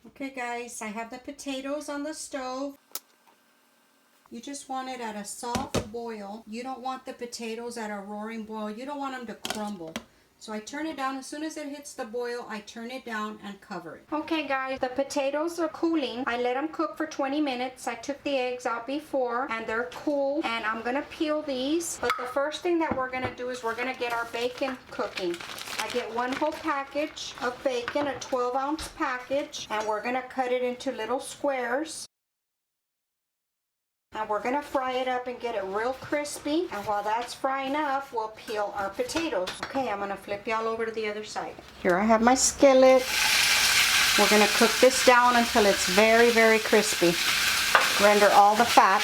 Okay guys, I have the potatoes on the stove. You just want it at a soft boil. You don't want the potatoes at a roaring boil. You don't want them to crumble. So I turn it down. As soon as it hits the boil, I turn it down and cover it. Okay guys, the potatoes are cooling. I let them cook for 20 minutes. I took the eggs out before and they're cool. And I'm gonna peel these. But the first thing that we're gonna do is we're gonna get our bacon cooking. I get one whole package of bacon, a 12-ounce package, and we're gonna cut it into little squares. And we're going to fry it up and get it real crispy. And while that's frying up, we'll peel our potatoes. Okay, I'm going to flip y'all over to the other side. Here I have my skillet. We're going to cook this down until it's very, very crispy. Render all the fat.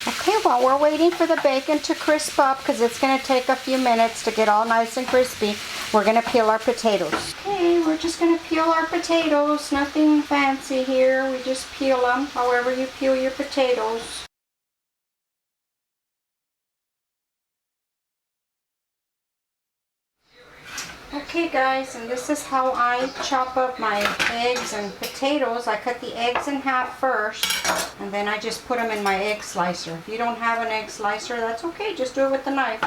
Okay, while we're waiting for the bacon to crisp up, because it's going to take a few minutes to get all nice and crispy, we're going to peel our potatoes. Okay, we're just going to peel our potatoes. Nothing fancy here. We just peel them however you peel your potatoes. Okay guys, and this is how I chop up my eggs and potatoes. I cut the eggs in half first, and then I just put them in my egg slicer. If you don't have an egg slicer, that's okay. Just do it with the knife.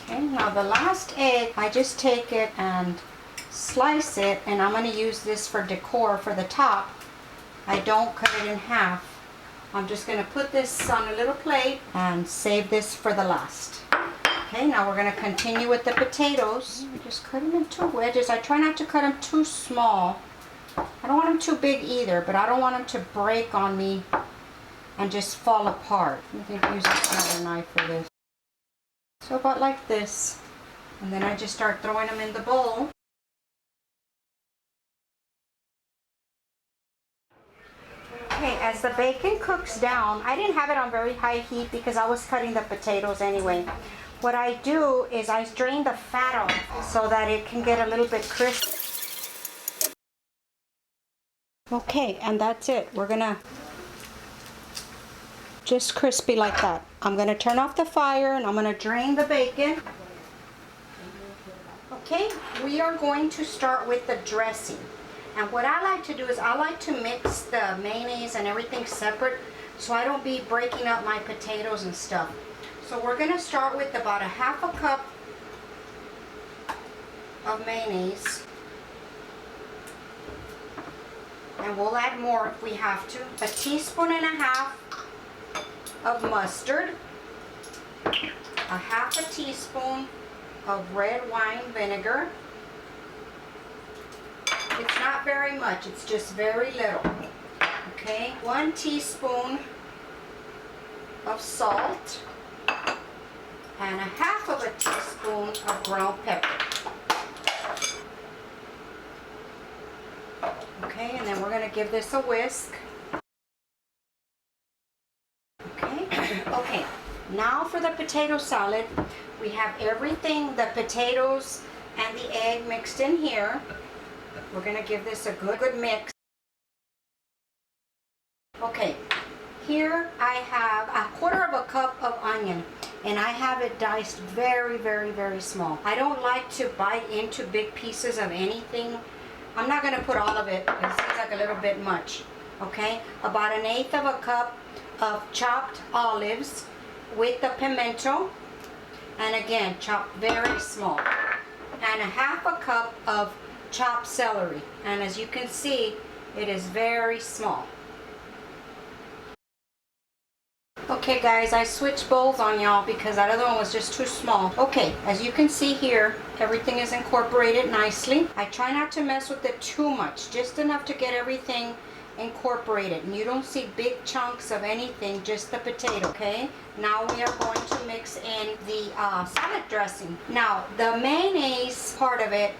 Okay, now the last egg, I just take it and slice it, and I'm going to use this for decor for the top. I don't cut it in half. I'm just going to put this on a little plate and save this for the last. Okay, now we're going to continue with the potatoes. Just cut them into wedges. I try not to cut them too small. I don't want them too big either, but I don't want them to break on me and just fall apart. I think I'll use another knife for this. So about like this. And then I just start throwing them in the bowl. Okay, as the bacon cooks down, I didn't have it on very high heat because I was cutting the potatoes anyway. What I do is I drain the fat off so that it can get a little bit crisp. Okay, and that's it. We're gonna just crispy like that. I'm gonna turn off the fire and I'm gonna drain the bacon. Okay, we are going to start with the dressing. And what I like to do is I like to mix the mayonnaise and everything separate so I don't be breaking up my potatoes and stuff. So we're going to start with about a half a cup of mayonnaise. And we'll add more if we have to. A teaspoon and a half of mustard. A half a teaspoon of red wine vinegar. It's not very much, it's just very little. Okay, 1 teaspoon of salt. And a half of a teaspoon of ground pepper. Okay, and then we're going to give this a whisk. Okay, now for the potato salad. We have everything, the potatoes and the egg mixed in here. We're going to give this a good mix. Okay, here I have a 1/4 cup of onion. And I have it diced very, very, very small. I don't like to bite into big pieces of anything. I'm not going to put all of it. It seems like a little bit much. Okay? About 1/8 of a cup of chopped olives with the pimento. And again, chopped very small. And a half a cup of chopped celery. And as you can see, it is very small. Okay guys, I switched bowls on y'all because that other one was just too small. Okay, as you can see here, everything is incorporated nicely. I try not to mess with it too much, just enough to get everything incorporated. And you don't see big chunks of anything, just the potato, okay? Now we are going to mix in the salad dressing. Now, the mayonnaise part of it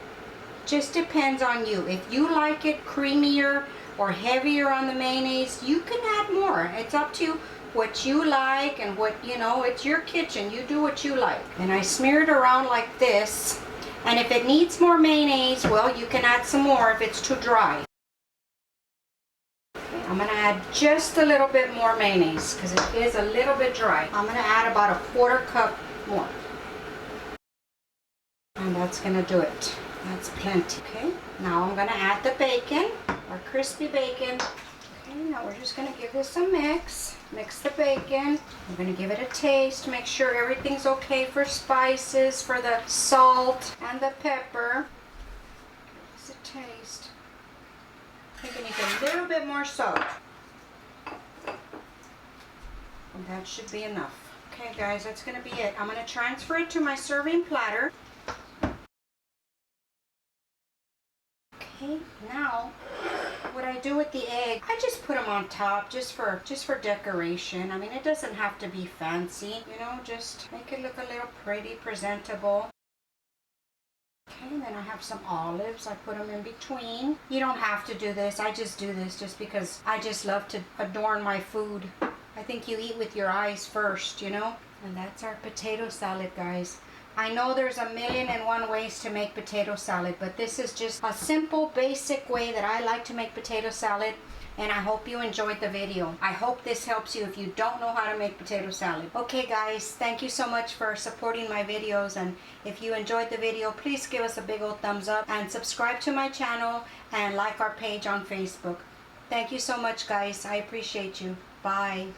just depends on you. If you like it creamier or heavier on the mayonnaise, you can add more. It's up to you. What you like and what, you know, it's your kitchen. You do what you like. And I smear it around like this. And if it needs more mayonnaise, well, you can add some more if it's too dry. Okay, I'm going to add just a little bit more mayonnaise because it is a little bit dry. I'm going to add about a 1/4 cup more. And that's going to do it. That's plenty. Okay, now I'm gonna add the bacon, our crispy bacon. Okay, now we're just gonna give this a mix. Mix the bacon. We're gonna give it a taste. Make sure everything's okay for spices, for the salt and the pepper. It's a taste. I think I need a little bit more salt. And that should be enough. Okay guys, that's gonna be it. I'm gonna transfer it to my serving platter. Okay, now what I do with the egg, I just put them on top just for decoration. I mean, it doesn't have to be fancy, you know, just make it look a little pretty, presentable. Okay, and then I have some olives. I put them in between. You don't have to do this. I just do this just because I just love to adorn my food. I think you eat with your eyes first, you know? And that's our potato salad, guys. I know there's 1,000,001 ways to make potato salad, but this is just a simple, basic way that I like to make potato salad, and I hope you enjoyed the video. I hope this helps you if you don't know how to make potato salad. Okay guys, thank you so much for supporting my videos, and if you enjoyed the video, please give us a big old thumbs up and subscribe to my channel and like our page on Facebook. Thank you so much guys. I appreciate you. Bye.